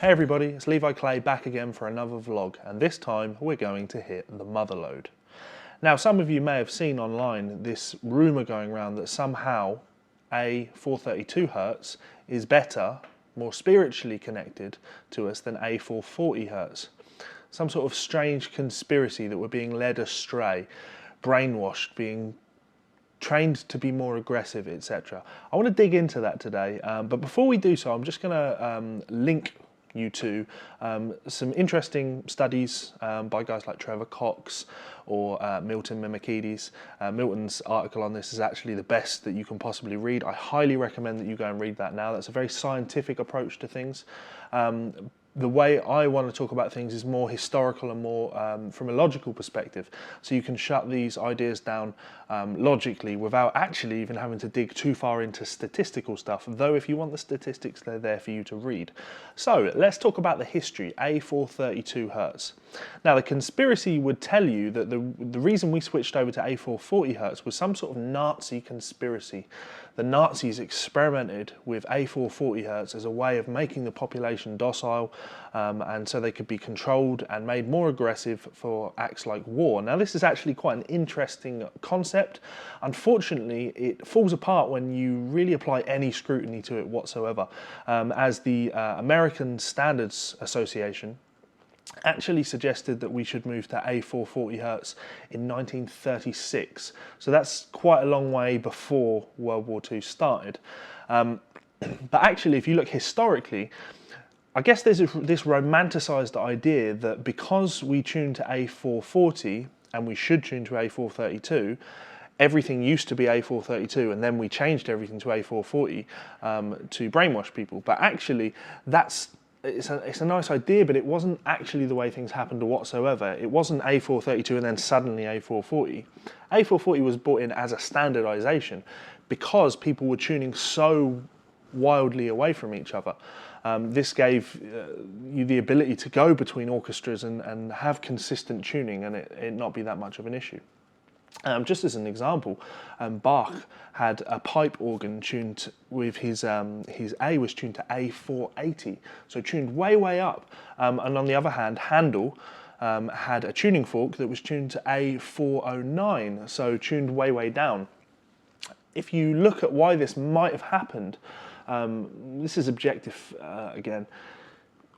Hey everybody, it's Levi Clay back again for another vlog, and this time we're going to hit the mother load. Now, some of you may have seen online this rumour going around that somehow A432hz is better, more spiritually connected to us than A440hz. Some sort of strange conspiracy that we're being led astray, brainwashed, being trained to be more aggressive, etc. I want to dig into that today, but before we do so, I'm just going to link you to some interesting studies by guys like Trevor Cox or Milton. Milton's article on this is actually the best that you can possibly read. I highly recommend that you go and read that now. That's a very scientific approach to things. The way I want to talk about things is more historical and more from a logical perspective, so you can shut these ideas down logically without actually even having to dig too far into statistical stuff, though if you want the statistics, they're there for you to read. So let's talk about the history, A432hz. Now, the conspiracy would tell you that the reason we switched over to A440hz was some sort of Nazi conspiracy. The Nazis experimented with A440hz as a way of making the population docile, and so they could be controlled and made more aggressive for acts like war. Now, this is actually quite an interesting concept. Unfortunately, it falls apart when you really apply any scrutiny to it whatsoever, as the American Standards Association actually suggested that we should move to A440hz in 1936. So that's quite a long way before World War II started. But actually, if you look historically, I guess there's this romanticized idea that because we tune to A440 and we should tune to A432, everything used to be A432 and then we changed everything to A440 to brainwash people. But actually, it's a nice idea, but it wasn't actually the way things happened whatsoever. It wasn't A432 and then suddenly A440. A440 was brought in as a standardization because people were tuning so wildly away from each other. This gave you the ability to go between orchestras and have consistent tuning and it not be that much of an issue. Just as an example, Bach had a pipe organ tuned with his A was tuned to A480, so tuned way up. And on the other hand, Handel had a tuning fork that was tuned to A409, so tuned way down. If you look at why this might have happened, this is objective again.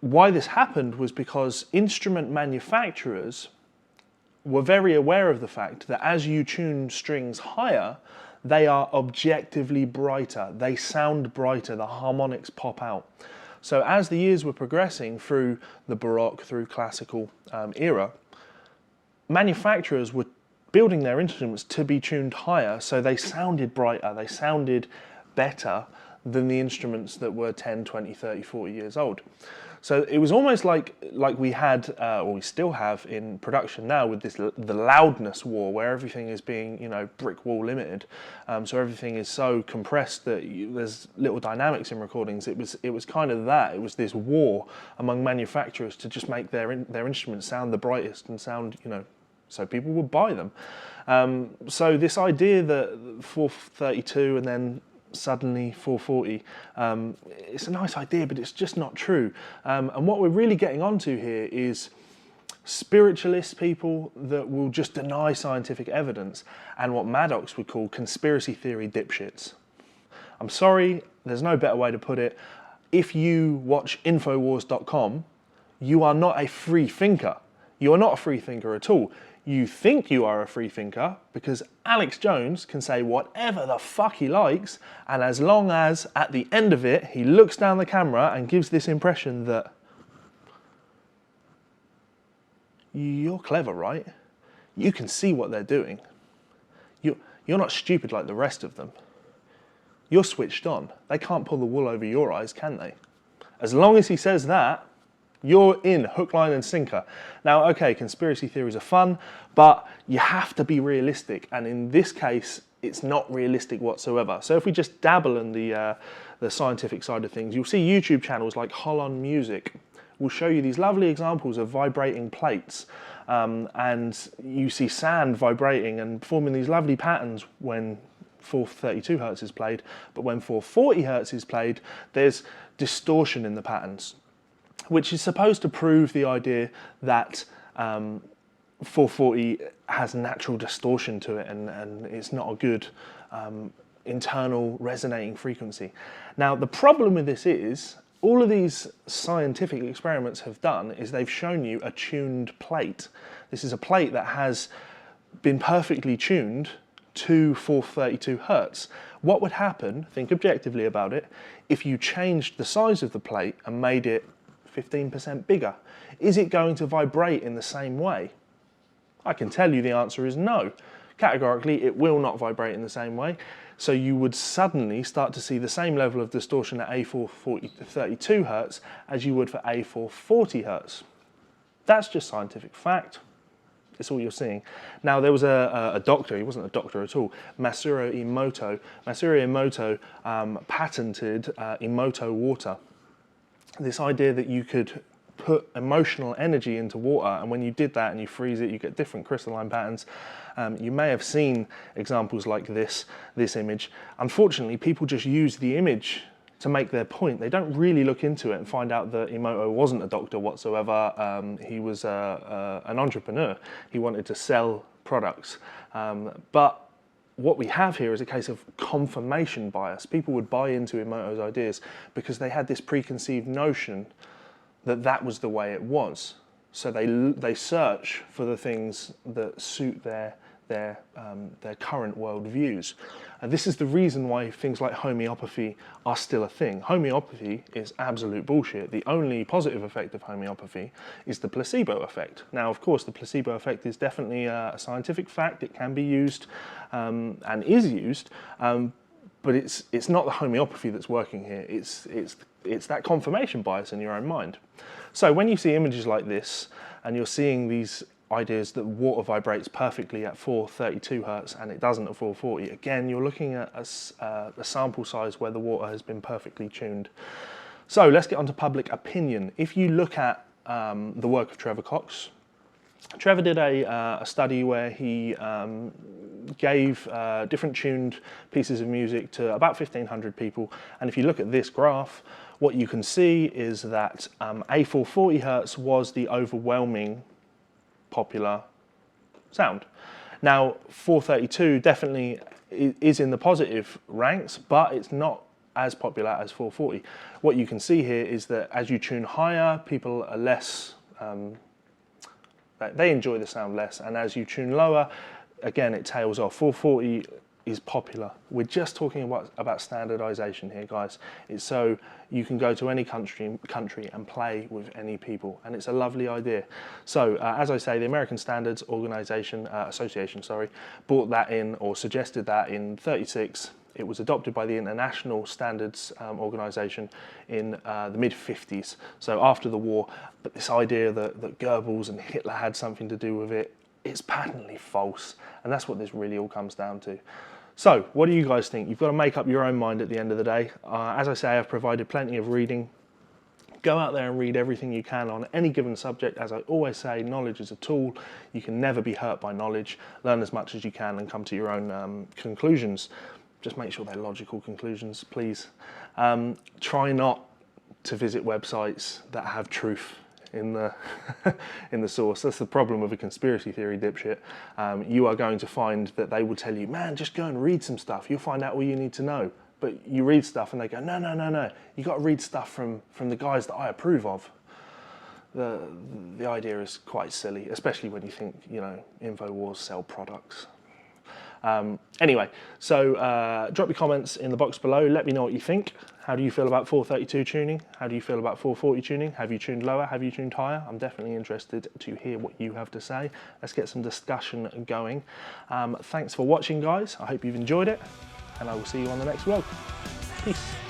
Why this happened was because instrument manufacturers were very aware of the fact that as you tune strings higher, they are objectively brighter. They sound brighter, the harmonics pop out. So as the years were progressing through the Baroque, through classical era, manufacturers were building their instruments to be tuned higher, so they sounded brighter, they sounded better than the instruments that were 10, 20, 30, 40 years old. So it was almost like we had, or we still have in production now, with the loudness war, where everything is being, brick wall limited. So everything is so compressed that there's little dynamics in recordings. It was kind of that. It was this war among manufacturers to just make their instruments sound the brightest and sound, so people would buy them. So this idea that 432 and then suddenly 440, it's a nice idea, but it's just not true. And what we're really getting onto here is spiritualist people that will just deny scientific evidence and what Maddox would call conspiracy theory dipshits. I'm sorry, there's no better way to put it. If you watch Infowars.com, you are not a free thinker. You are not a free thinker at all. You think you are a free thinker because Alex Jones can say whatever the fuck he likes, and as long as at the end of it he looks down the camera and gives this impression that you're clever, right? You can see what they're doing. You're not stupid like the rest of them. You're switched on. They can't pull the wool over your eyes, can they? As long as he says that, you're in, hook, line and sinker. Now, okay, conspiracy theories are fun, but you have to be realistic. And in this case, it's not realistic whatsoever. So if we just dabble in the scientific side of things, you'll see YouTube channels like Holon Music will show you these lovely examples of vibrating plates. And you see sand vibrating and forming these lovely patterns when 432hz is played. But when 440hz is played, there's distortion in the patterns. which is supposed to prove the idea that 440 has natural distortion to it and it's not a good internal resonating frequency. Now, the problem with this is, all of these scientific experiments have done is they've shown you a tuned plate. This is a plate that has been perfectly tuned to 432 Hertz. What would happen, think objectively about it, if you changed the size of the plate and made it 15% bigger? Is it going to vibrate in the same way? I can tell you the answer is no. Categorically, it will not vibrate in the same way. So you would suddenly start to see the same level of distortion at A432 Hz as you would for A440 Hz. That's just scientific fact. It's all you're seeing. Now, there was a doctor, he wasn't a doctor at all, Masaru Emoto. Masaru Emoto patented Emoto water. This idea that you could put emotional energy into water, and when you did that and you freeze it, you get different crystalline patterns. You may have seen examples like this image. Unfortunately, people just use the image to make their point. They don't really look into it and find out that Emoto wasn't a doctor whatsoever. He was an entrepreneur. He wanted to sell products. But what we have here is a case of confirmation bias. People would buy into Emoto's ideas because they had this preconceived notion that that was the way it was. So they search for the things that suit their current world views. And this is the reason why things like homeopathy are still a thing. Homeopathy is absolute bullshit. The only positive effect of homeopathy is the placebo effect. Now, of course, the placebo effect is definitely a scientific fact. It can be used and is used, but it's not the homeopathy that's working here. It's that confirmation bias in your own mind. So when you see images like this and you're seeing these ideas that water vibrates perfectly at 432 Hertz and it doesn't at 440, again, you're looking at a sample size where the water has been perfectly tuned. So let's get on to public opinion. If you look at the work of Trevor Cox, Trevor did a study where he gave different tuned pieces of music to about 1,500 people, and if you look at this graph, what you can see is that A440 Hertz was the overwhelming popular sound. Now, 432 definitely is in the positive ranks, but it's not as popular as 440. What you can see here is that as you tune higher, people are less, they enjoy the sound less, and as you tune lower, again, it tails off. 440 is popular. We're just talking about standardization here, guys. It's so you can go to any country and play with any people, and it's a lovely idea. So, as I say, the American Standards Association, brought that in, or suggested that in '36. It was adopted by the International Standards Organization in the mid-50s, so after the war. But this idea that Goebbels and Hitler had something to do with it, it's patently false, and that's what this really all comes down to. So, what do you guys think? You've got to make up your own mind at the end of the day. As I say, I've provided plenty of reading. Go out there and read everything you can on any given subject. As I always say, knowledge is a tool. You can never be hurt by knowledge. Learn as much as you can and come to your own conclusions. Just make sure they're logical conclusions, please. Try not to visit websites that have truth in the in the source. That's the problem with a conspiracy theory dipshit. You are going to find that they will tell you, man, just go and read some stuff. You'll find out all you need to know. But you read stuff and they go, no, no, no, no. You got to read stuff from the guys that I approve of. The idea is quite silly, especially when you think, you know, InfoWars sell products. Anyway, so drop your comments in the box below. Let me know what you think. How do you feel about 432 tuning? How do you feel about 440 tuning? Have you tuned lower? Have you tuned higher? I'm definitely interested to hear what you have to say. Let's get some discussion going. Thanks for watching, guys. I hope you've enjoyed it, and I will see you on the next vlog. Peace.